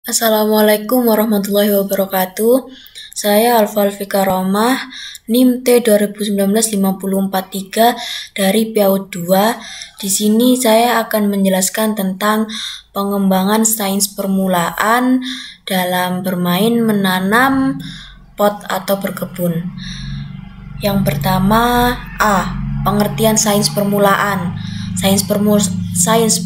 Assalamualaikum warahmatullahi wabarakatuh. Saya Alfa Romah, NIM T 2019-5043 dari PAUD 2. Di sini saya akan menjelaskan tentang pengembangan sains permulaan dalam bermain menanam pot atau berkebun. Yang pertama, A. Pengertian sains permulaan. Sains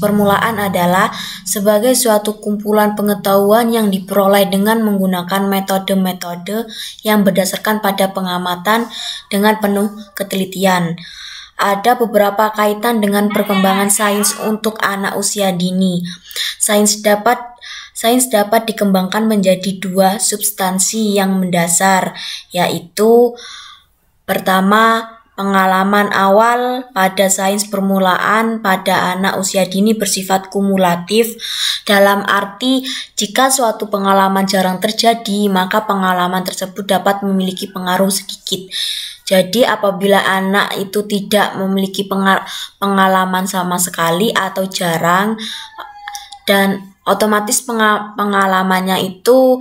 permulaan adalah sebagai suatu kumpulan pengetahuan yang diperoleh dengan menggunakan metode-metode yang berdasarkan pada pengamatan dengan penuh ketelitian. Ada beberapa kaitan dengan perkembangan sains untuk anak usia dini. Sains dapat dikembangkan menjadi dua substansi yang mendasar, yaitu pertama, pengalaman awal pada sains permulaan pada anak usia dini bersifat kumulatif, dalam arti jika suatu pengalaman jarang terjadi, maka pengalaman tersebut dapat memiliki pengaruh sedikit. Jadi apabila anak itu tidak memiliki pengalaman sama sekali atau jarang, dan otomatis pengalamannya itu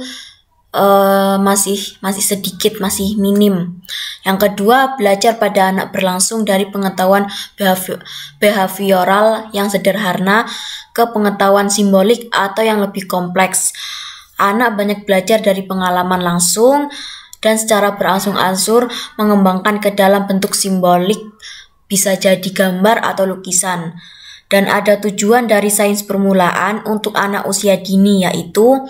masih sedikit, masih minim. Yang kedua, belajar pada anak berlangsung dari pengetahuan behavioral yang sederhana ke pengetahuan simbolik atau yang lebih kompleks. Anak banyak belajar dari pengalaman langsung dan secara berangsur-angsur mengembangkan ke dalam bentuk simbolik, bisa jadi gambar atau lukisan. Dan ada tujuan dari sains permulaan untuk anak usia dini, yaitu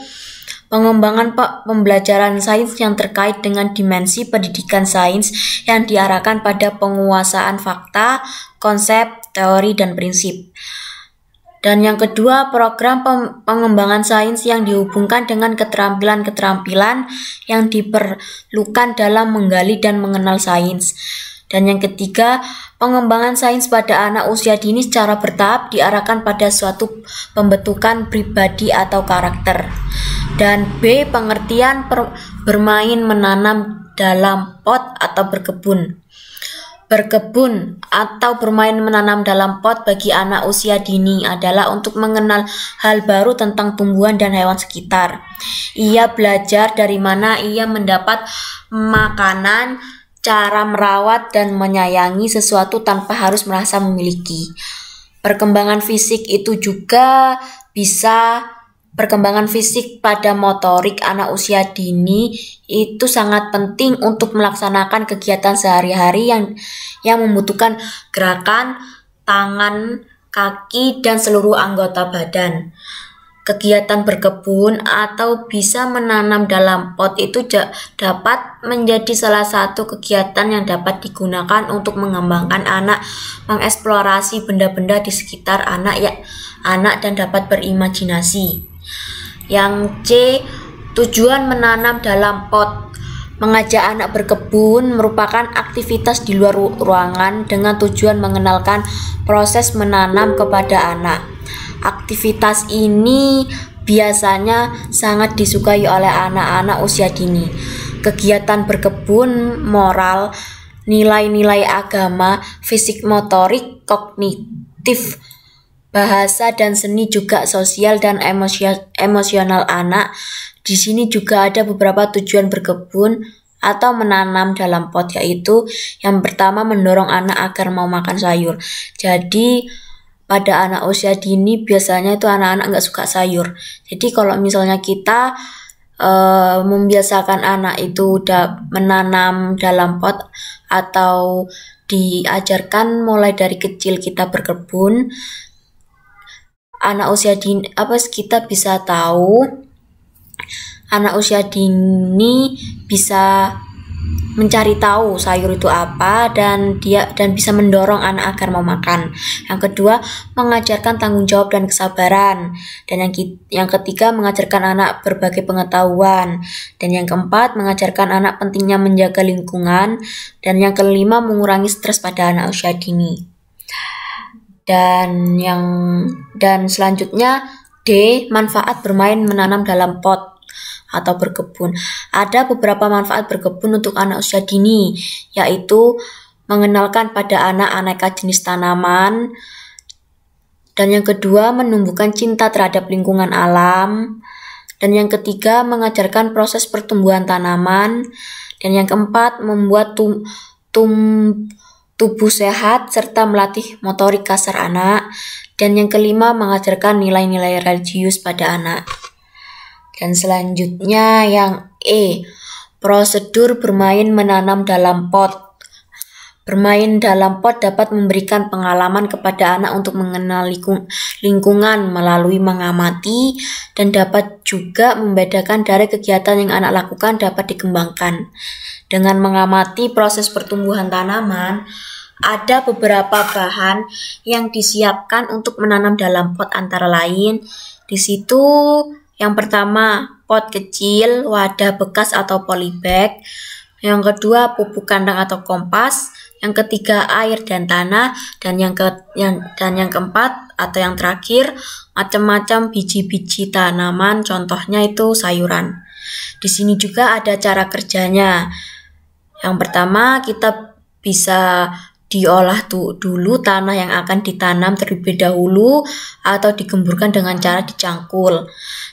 pengembangan pembelajaran sains yang terkait dengan dimensi pendidikan sains yang diarahkan pada penguasaan fakta, konsep, teori, dan prinsip. Dan yang kedua, program pengembangan sains yang dihubungkan dengan keterampilan-keterampilan yang diperlukan dalam menggali dan mengenal sains. Dan yang ketiga, pengembangan sains pada anak usia dini secara bertahap diarahkan pada suatu pembentukan pribadi atau karakter. Dan B. Pengertian bermain menanam dalam pot atau berkebun. Berkebun atau bermain menanam dalam pot bagi anak usia dini adalah untuk mengenal hal baru tentang tumbuhan dan hewan sekitar. Ia belajar dari mana ia mendapat makanan, cara merawat dan menyayangi sesuatu tanpa harus merasa memiliki. Perkembangan fisik itu juga bisa Perkembangan fisik pada motorik anak usia dini itu sangat penting untuk melaksanakan kegiatan sehari-hari yang membutuhkan gerakan tangan, kaki, dan seluruh anggota badan. Kegiatan berkebun atau bisa menanam dalam pot itu dapat menjadi salah satu kegiatan yang dapat digunakan untuk mengembangkan anak, mengeksplorasi benda-benda di sekitar anak dan dapat berimajinasi. Yang C. Tujuan menanam dalam pot. Mengajak anak berkebun merupakan aktivitas di luar ruangan dengan tujuan mengenalkan proses menanam kepada anak. Aktivitas ini biasanya sangat disukai oleh anak-anak usia dini. Kegiatan berkebun, moral, nilai-nilai agama, fisik motorik, kognitif, bahasa dan seni, juga sosial dan emosional anak. Di sini juga ada beberapa tujuan berkebun atau menanam dalam pot, yaitu yang pertama, mendorong anak agar mau makan sayur. Jadi pada anak usia dini biasanya itu anak-anak nggak suka sayur. Jadi kalau misalnya kita membiasakan anak itu udah menanam dalam pot atau diajarkan mulai dari kecil kita berkebun, anak usia dini kita bisa tahu anak usia dini bisa mencari tahu sayur itu apa dan bisa mendorong anak agar mau makan. Yang kedua, mengajarkan tanggung jawab dan kesabaran. Dan yang ketiga, mengajarkan anak berbagai pengetahuan. Dan yang keempat, mengajarkan anak pentingnya menjaga lingkungan. Dan yang kelima, mengurangi stres pada anak usia dini. Dan selanjutnya D. Manfaat bermain menanam dalam pot atau berkebun. Ada beberapa manfaat berkebun untuk anak usia dini, yaitu mengenalkan pada anak aneka jenis tanaman. Dan yang kedua, menumbuhkan cinta terhadap lingkungan alam. Dan yang ketiga, mengajarkan proses pertumbuhan tanaman. Dan yang keempat, membuat tubuh sehat serta melatih motorik kasar anak. Dan yang kelima, mengajarkan nilai-nilai religius pada anak. Dan selanjutnya yang E, prosedur bermain menanam dalam pot. Bermain dalam pot dapat memberikan pengalaman kepada anak untuk mengenal lingkungan melalui mengamati, dan dapat juga membedakan dari kegiatan yang anak lakukan dapat dikembangkan. Dengan mengamati proses pertumbuhan tanaman, ada beberapa bahan yang disiapkan untuk menanam dalam pot, antara lain di situ yang pertama pot kecil, wadah bekas atau polybag. Yang kedua pupuk kandang atau kompas. Yang ketiga air dan tanah, dan yang keempat atau yang terakhir macam-macam biji-biji tanaman, contohnya itu sayuran. Di sini juga ada cara kerjanya. Yang pertama kita bisa diolah dulu tanah yang akan ditanam terlebih dahulu atau digemburkan dengan cara dicangkul.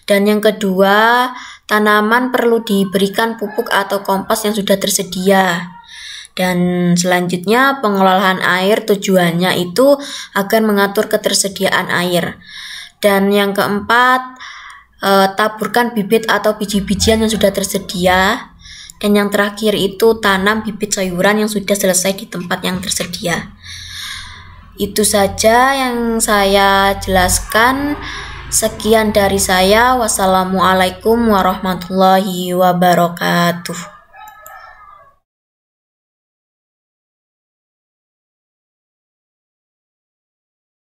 Dan yang kedua, tanaman perlu diberikan pupuk atau kompas yang sudah tersedia. Dan selanjutnya pengolahan air tujuannya itu agar mengatur ketersediaan air. Dan yang keempat, taburkan bibit atau biji-bijian yang sudah tersedia. Dan yang terakhir itu tanam bibit sayuran yang sudah selesai di tempat yang tersedia. Itu saja yang saya jelaskan. Sekian dari saya. Wassalamualaikum warahmatullahi wabarakatuh.